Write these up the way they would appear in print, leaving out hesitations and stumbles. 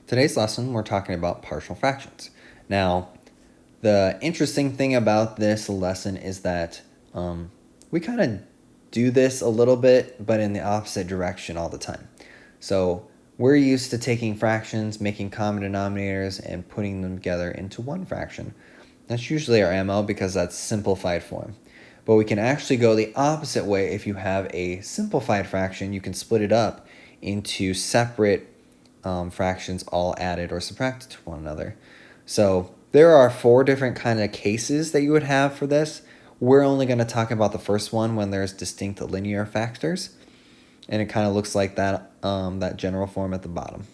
Today's lesson, we're talking about partial fractions. Now, the interesting thing about this lesson is that we kind of do this a little bit, but in the opposite direction all the time. So we're used to taking fractions, making common denominators, and putting them together into one fraction. That's usually our MO because that's simplified form. But we can actually go the opposite way. If you have a simplified fraction, you can split it up into separate fractions all added or subtracted to one another. So there are 4 different kind of cases that you would have for this. We're only going to talk about the first one when there's distinct linear factors. And it kind of looks like that, that general form at the bottom.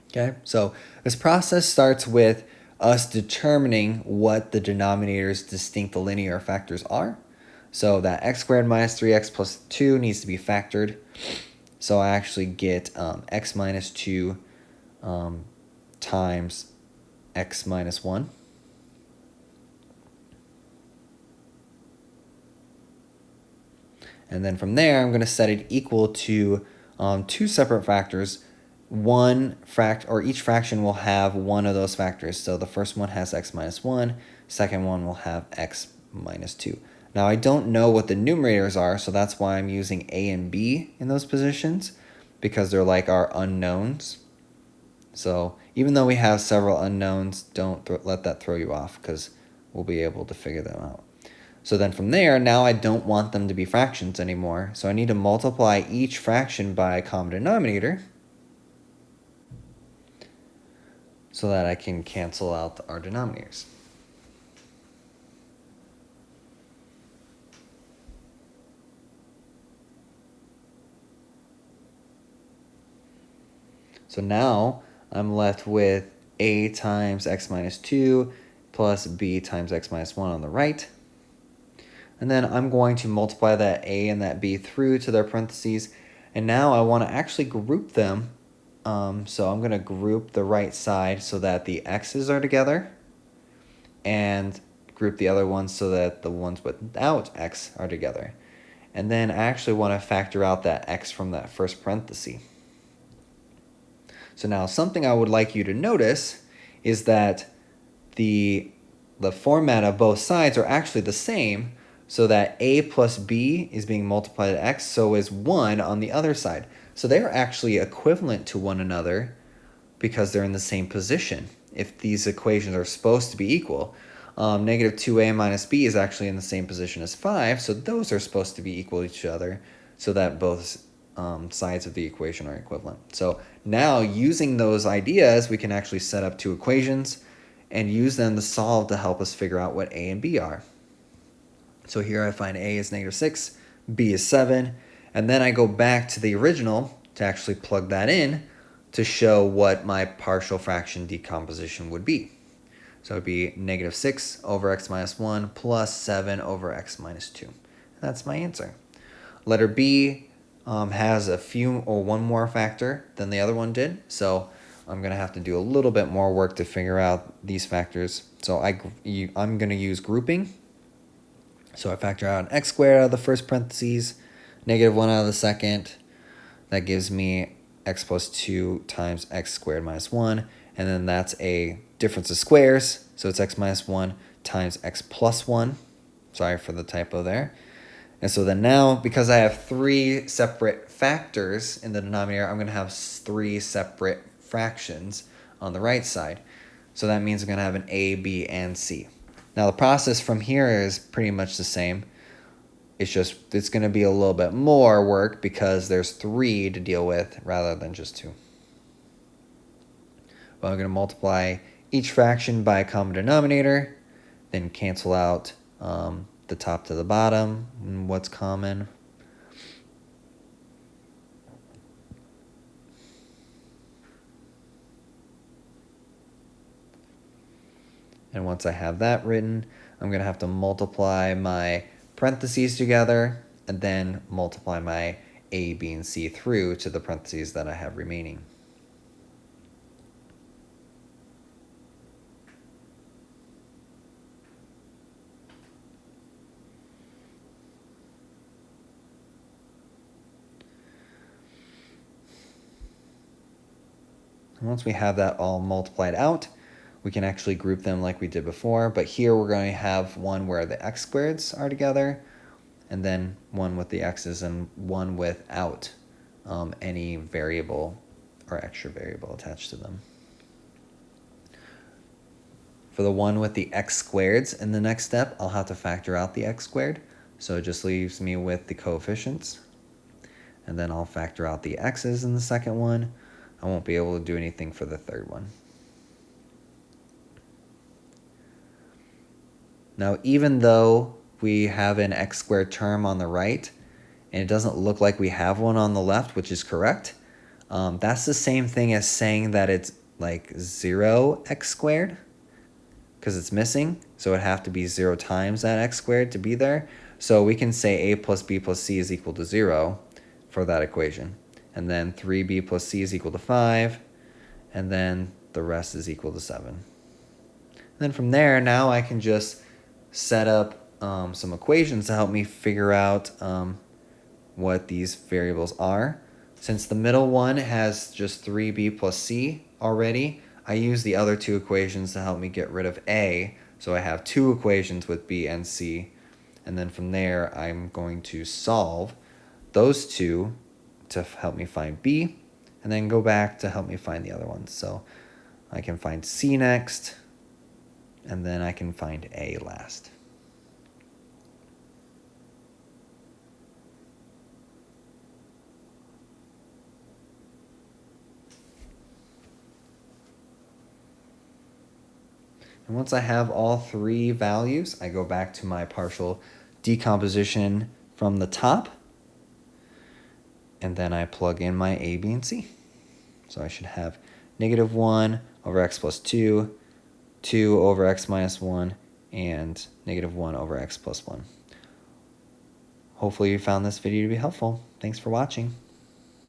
Okay, so this process starts with us determining what the denominator's distinct linear factors are. So that x squared minus 3x plus 2 needs to be factored. So I actually get x minus 2 times x minus 1. And then from there, I'm going to set it equal to 2 separate factors. Each fraction will have one of those factors. So the first one has x minus 1, second one will have x minus 2. Now I don't know what the numerators are, so that's why I'm using a and b in those positions, because they're like our unknowns. So even though we have several unknowns, don't let that throw you off, because we'll be able to figure them out. So then from there, now I don't want them to be fractions anymore, so I need to multiply each fraction by a common denominator so that I can cancel out our denominators. So now I'm left with a times x minus 2 plus b times x minus 1 on the right. And then I'm going to multiply that a and that b through to their parentheses. And now I want to actually group them. So I'm going to group the right side so that the x's are together, and group the other ones so that the ones without x are together. And then I actually want to factor out that x from that first parenthesis. So now something I would like you to notice is that the format of both sides are actually the same, so that a plus b is being multiplied to x, so is 1 on the other side. So they are actually equivalent to one another because they're in the same position. If these equations are supposed to be equal, negative 2a minus b is actually in the same position as 5, so those are supposed to be equal to each other so that both sides of the equation are equivalent. So now using those ideas, we can actually set up 2 equations and use them to solve to help us figure out what a and b are. So here I find a is negative 6, b is 7, and then I go back to the original to actually plug that in to show what my partial fraction decomposition would be. So it would be negative 6 over x minus 1 plus 7 over x minus 2. And that's my answer. Letter B has one more factor than the other one did, so I'm going to have to do a little bit more work to figure out these factors. So I'm going to use grouping. So I factor out an x squared out of the first parentheses, negative 1 out of the second. That gives me x plus 2 times x squared minus 1. And then that's a difference of squares. So it's x minus 1 times x plus 1. Sorry for the typo there. And so then now, because I have 3 separate factors in the denominator, I'm going to have 3 separate fractions on the right side. So that means I'm going to have an a, b, and c. Now the process from here is pretty much the same. It's going to be a little bit more work because there's 3 to deal with rather than just 2. Well, I'm going to multiply each fraction by a common denominator, then cancel out the top to the bottom and what's common. And once I have that written, I'm going to have to multiply my parentheses together and then multiply my a, b, and c through to the parentheses that I have remaining. And once we have that all multiplied out, we can actually group them like we did before, but here we're going to have one where the x squareds are together, and then one with the x's and one without any variable or extra variable attached to them. For the one with the x squareds in the next step, I'll have to factor out the x squared, so it just leaves me with the coefficients. And then I'll factor out the x's in the second one. I won't be able to do anything for the third one. Now, even though we have an x squared term on the right, and it doesn't look like we have one on the left, which is correct, that's the same thing as saying that it's like 0x squared, because it's missing, so it'd have to be 0 times that x squared to be there. So we can say a plus b plus c is equal to 0 for that equation. And then 3b plus c is equal to 5, and then the rest is equal to 7. And then from there, now I can just set up some equations to help me figure out what these variables are. Since the middle one has just 3b plus c already, I use the other two equations to help me get rid of a, so I have two equations with b and c, and then from there I'm going to solve those two to help me find b, and then go back to help me find the other ones. So I can find c next, and then I can find a last. And once I have all three values, I go back to my partial decomposition from the top, and then I plug in my a, b, and c. So I should have -1 over x plus 2, 2 over x minus 1, and -1 over x plus 1. Hopefully you found this video to be helpful. Thanks for watching.